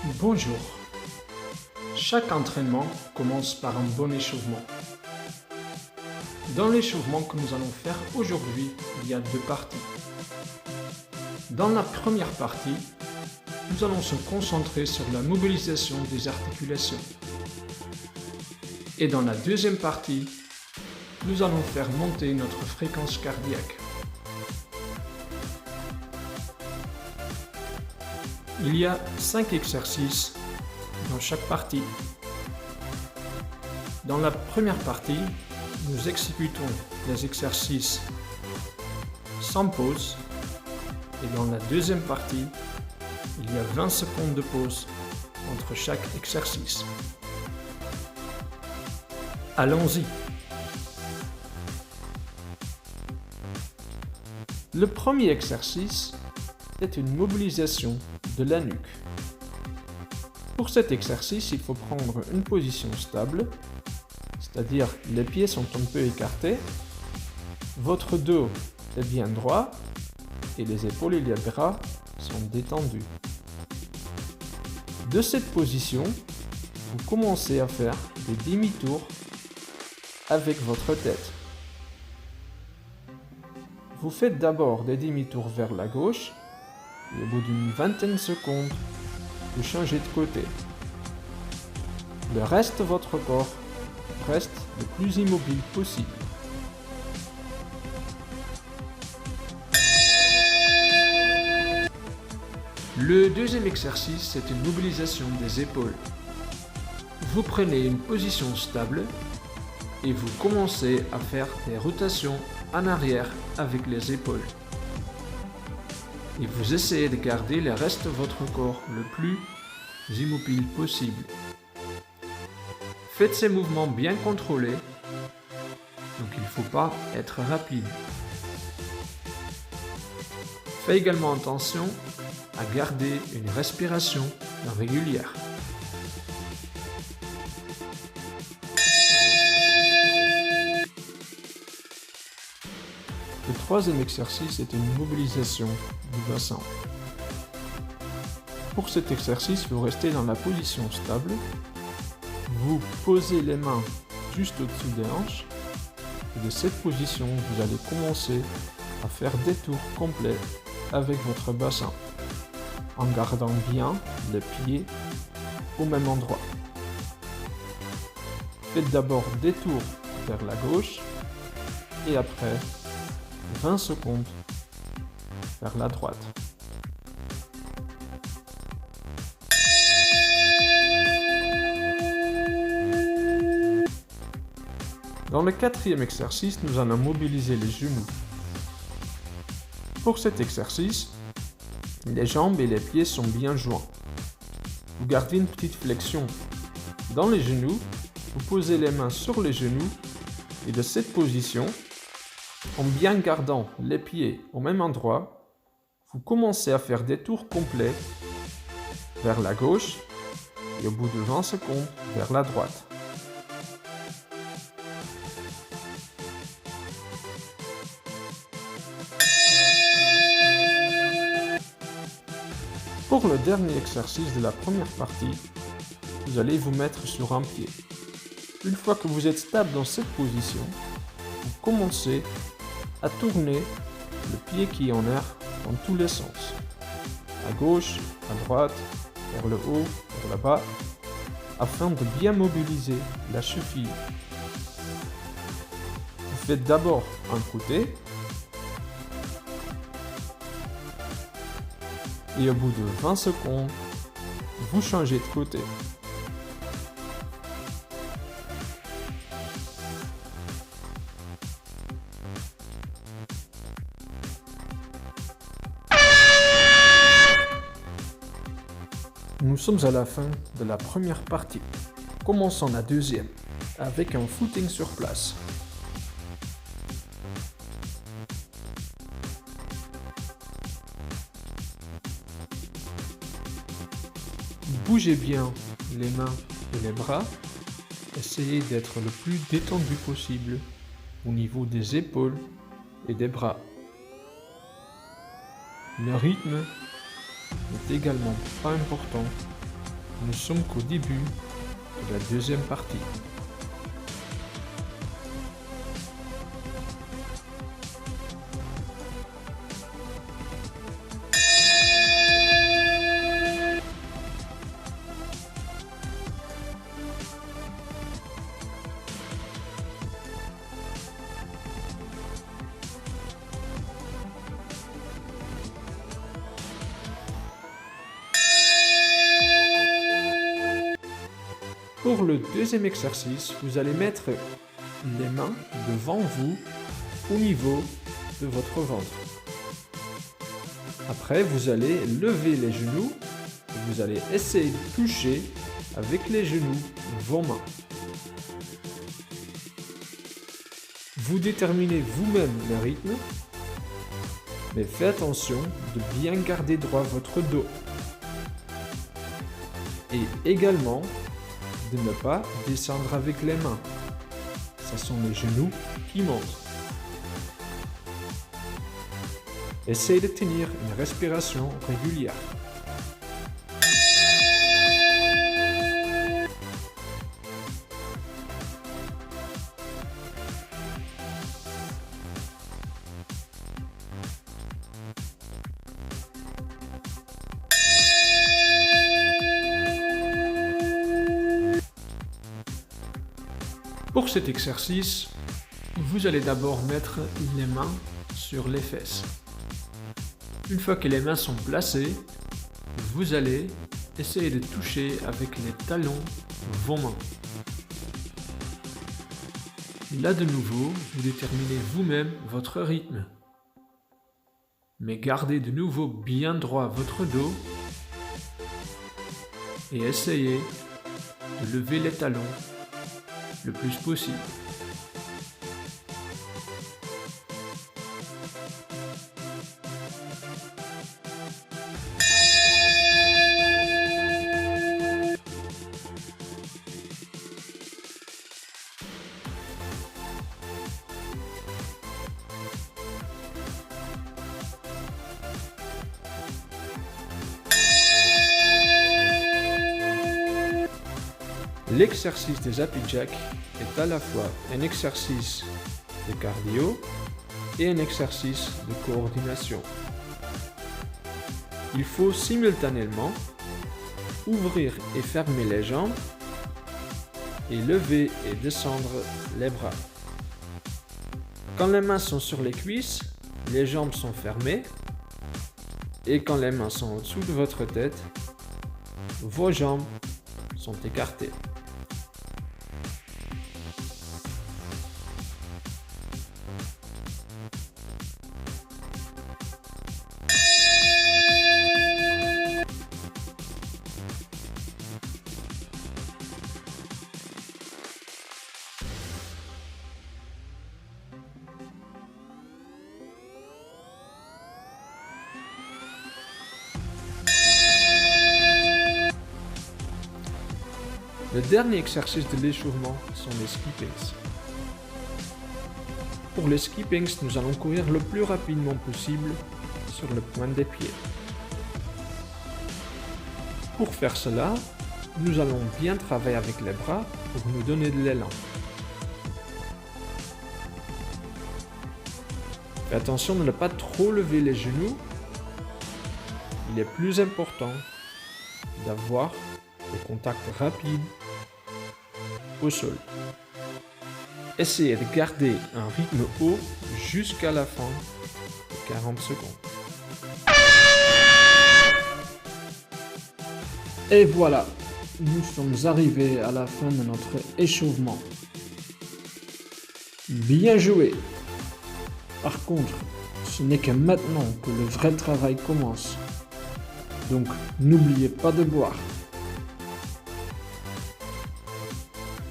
Bonjour. Chaque entraînement commence par un bon échauffement. Dans l'échauffement que nous allons faire aujourd'hui, il y a deux parties. Dans la première partie, nous allons se concentrer sur la mobilisation des articulations. Et dans la deuxième partie, nous allons faire monter notre fréquence cardiaque. Il y a 5 exercices dans chaque partie. Dans la première partie, nous exécutons les exercices sans pause. Et dans la deuxième partie, il y a 20 secondes de pause entre chaque exercice. Allons-y. Le premier exercice est une mobilisation de la nuque. Pour cet exercice, il faut prendre une position stable, c'est-à-dire les pieds sont un peu écartés, votre dos est bien droit et les épaules et les bras sont détendus. De cette position, vous commencez à faire des demi-tours avec votre tête. Vous faites d'abord des demi-tours vers la gauche et au bout d'une vingtaine de secondes, vous changez de côté. Le reste de votre corps reste le plus immobile possible. Le deuxième exercice, c'est une mobilisation des épaules. Vous prenez une position stable et vous commencez à faire des rotations en arrière avec les épaules. Et vous essayez de garder le reste de votre corps le plus immobile possible. Faites ces mouvements bien contrôlés, donc il ne faut pas être rapide. Faites également attention à garder une respiration régulière. Le troisième exercice est une mobilisation du bassin. Pour cet exercice, vous restez dans la position stable. Vous posez les mains juste au-dessus des hanches. Et de cette position, vous allez commencer à faire des tours complets avec votre bassin, en gardant bien les pieds au même endroit. Faites d'abord des tours vers la gauche et après 20 secondes vers la droite. Dans le quatrième exercice, nous allons mobiliser les genoux. Pour cet exercice, les jambes et les pieds sont bien joints. Vous gardez une petite flexion dans les genoux, vous posez les mains sur les genoux et de cette position, en bien gardant les pieds au même endroit, vous commencez à faire des tours complets vers la gauche et au bout de 20 secondes vers la droite. Pour le dernier exercice de la première partie, vous allez vous mettre sur un pied. Une fois que vous êtes stable dans cette position, vous commencez à tourner le pied qui est en l'air dans tous les sens. À gauche, à droite, vers le haut, vers le bas, afin de bien mobiliser la cheville. Vous faites d'abord un côté, et au bout de 20 secondes, vous changez de côté. Nous sommes à la fin de la première partie. Commençons la deuxième, avec un footing sur place. Bougez bien les mains et les bras. Essayez d'être le plus détendu possible au niveau des épaules et des bras. Le rythme est également pas important nous sommes qu'au début de la deuxième partie. Pour le deuxième exercice, vous allez mettre les mains devant vous au niveau de votre ventre. Après, vous allez lever les genoux et vous allez essayer de toucher avec les genoux vos mains. Vous déterminez vous-même le rythme, mais faites attention de bien garder droit votre dos. Et également, de ne pas descendre avec les mains. Ce sont les genoux qui montent. Essayez de tenir une respiration régulière. Pour cet exercice, vous allez d'abord mettre les mains sur les fesses. Une fois que les mains sont placées, vous allez essayer de toucher avec les talons vos mains. Là de nouveau, vous déterminez vous-même votre rythme. Mais gardez de nouveau bien droit votre dos et essayez de lever les talons le plus possible. L'exercice des happy jack est à la fois un exercice de cardio et un exercice de coordination. Il faut simultanément ouvrir et fermer les jambes et lever et descendre les bras. Quand les mains sont sur les cuisses, les jambes sont fermées et quand les mains sont au-dessous de votre tête, vos jambes sont écartées. Le dernier exercice de l'échauffement sont les skippings. Pour les skippings, nous allons courir le plus rapidement possible sur le point des pieds. Pour faire cela, nous allons bien travailler avec les bras pour nous donner de l'élan. Faites attention de ne pas trop lever les genoux. Il est plus important d'avoir le contact rapide au sol. Essayez de garder un rythme haut jusqu'à la fin de 40 secondes. Et voilà, nous sommes arrivés à la fin de notre échauffement. Bien joué! Par contre, ce n'est que maintenant que le vrai travail commence. Donc, n'oubliez pas de boire.